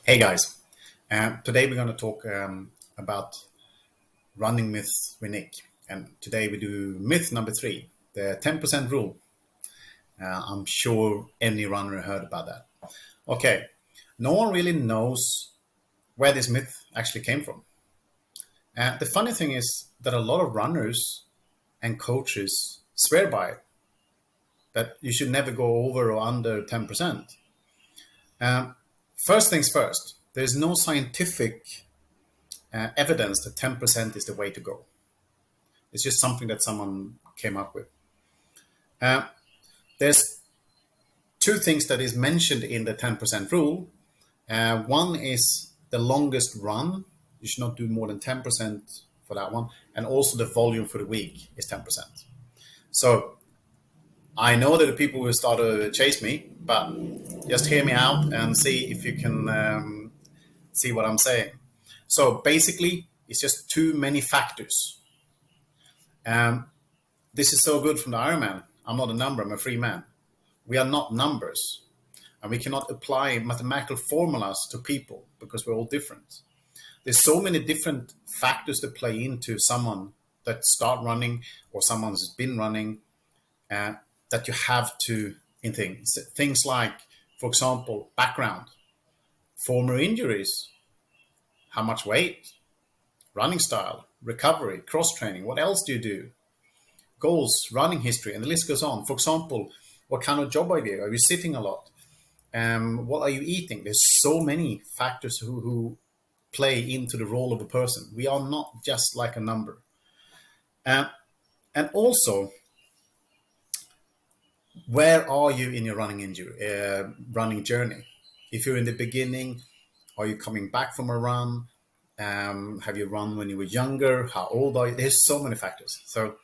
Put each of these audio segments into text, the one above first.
Hey guys, today we're going to talk about running myths with Nick. And today we do myth number 3, the 10% rule. I'm sure any runner heard about that. Okay, no one really knows where this myth actually came from. The funny thing is that a lot of runners and coaches swear by it, that you should never go over or under 10%. Um, First things first, there's no scientific evidence that 10% is the way to go. It's just something that someone came up with. Uh, there's two things that is mentioned in the 10% rule. One is the longest run. You should not do more than 10% for that one. And also the volume for the week is 10%. So I know that the people will start to chase me, but just hear me out and see if you can see what I'm saying. So basically, it's just too many factors. Um, this is so good from the Ironman. I'm not a number, I'm a free man. We are not numbers. And we cannot apply mathematical formulas to people because we're all different. There's so many different factors that play into someone that start running or someone who's been running uh, that you have to in things like, for example, background, former injuries, how much weight, running style, recovery, cross training. What else do you do? Goals, running history, and the list goes on. For example, what kind of job are you? Are you sitting a lot? What are you eating? There's so many factors who play into the role of a person. We are not just like a number. Uh, and also, where are you in your running journey? If you're in the beginning, are you coming back from a run? Have you run when you were younger? How old are you? There's so many factors. So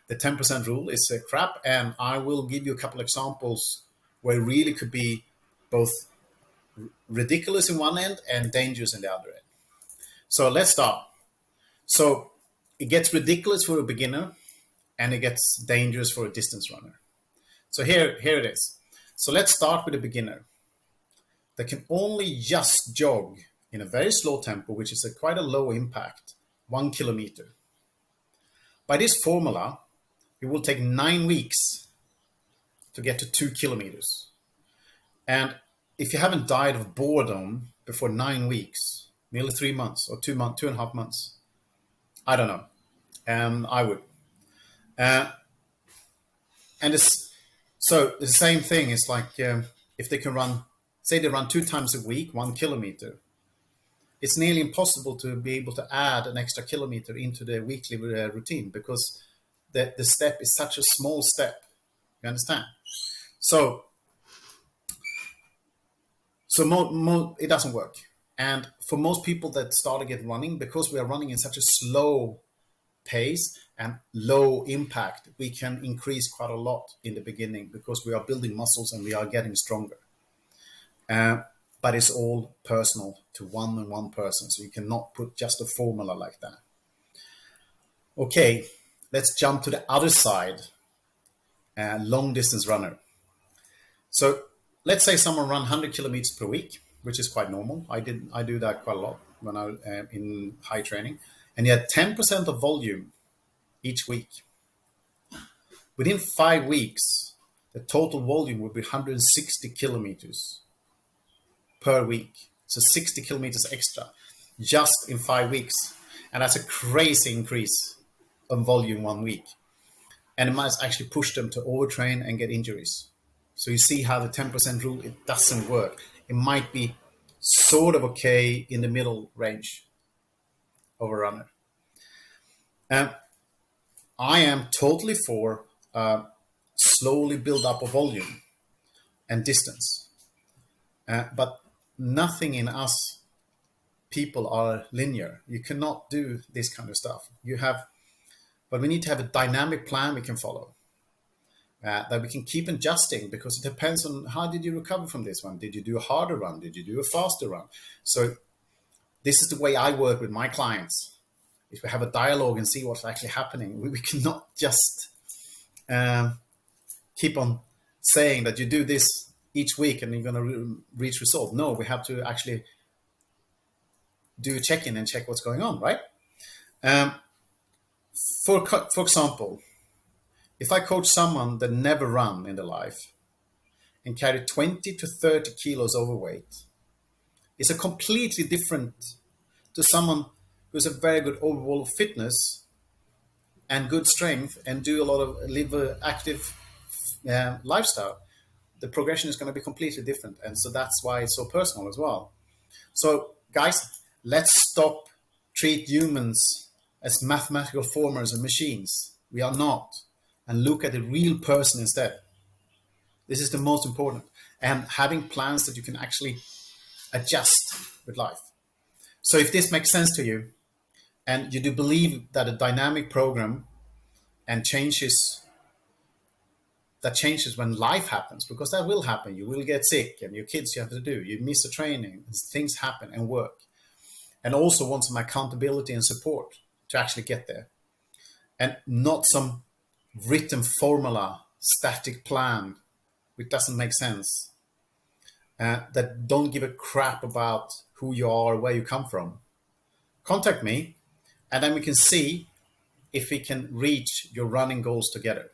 the 10% rule is crap, and I will give you a couple examples where it really could be both ridiculous in one end and dangerous in the other end. So let's start. So it gets ridiculous for a beginner and it gets dangerous for a distance runner. So here it is. So let's start with a beginner that can only just jog in a very slow tempo, which is quite a low impact, 1 kilometer. By this formula, it will take 9 weeks to get to 2 kilometers. And if you haven't died of boredom before 9 weeks, nearly 3 months or 2 months, 2.5 months, I don't know. I would. Uh, and so the same thing is like if they can run, say they run 2 times a week, 1 kilometer, it's nearly impossible to be able to add an extra kilometer into the weekly routine because the step is such a small step. You understand? So it doesn't work. And for most people that start to get running, because we are running in such a slow pace and low impact, we can increase quite a lot in the beginning because we are building muscles and we are getting stronger. But it's all personal to one person. So you cannot put just a formula like that. Okay, let's jump to the other side, long distance runner. So let's say someone run 100 kilometers per week, which is quite normal. I do that quite a lot when I in high training, and you had 10% of volume each week. Within 5 weeks, the total volume would be 160 kilometers per week. So 60 kilometers extra just in 5 weeks. And that's a crazy increase on volume 1 week. And it might actually push them to overtrain and get injuries. So you see how the 10% rule, it doesn't work. It might be sort of okay in the middle range of a runner. I am totally for slowly build up a volume and distance. But nothing in us people are linear. You cannot do this kind of stuff. But we need to have a dynamic plan we can follow. That we can keep adjusting because it depends on how did you recover from this one. Did you do a harder run? Did you do a faster run? So this is the way I work with my clients. If we have a dialogue and see what's actually happening, we cannot just keep on saying that you do this each week and you're going to reach result. No, we have to actually do a check-in and check what's going on, right? Um, for example, if I coach someone that never run in their life and carry 20 to 30 kilos overweight, it's a completely different to someone who's a very good overall fitness and good strength and do a lot of live a active lifestyle. The progression is going to be completely different, and so that's why it's so personal as well. So guys, let's stop treat humans as mathematical formulas and machines. We are not, and look at the real person instead. This is the most important, and having plans that you can actually adjust with life. So if this makes sense to you, and you do believe that a dynamic program and changes when life happens, because that will happen. You will get sick, and your kids you have to do. You miss a training, things happen and work. And also want some accountability and support to actually get there. And not some written formula, static plan, which doesn't make sense. That don't give a crap about who you are, where you come from. Contact me, and then we can see if we can reach your running goals together.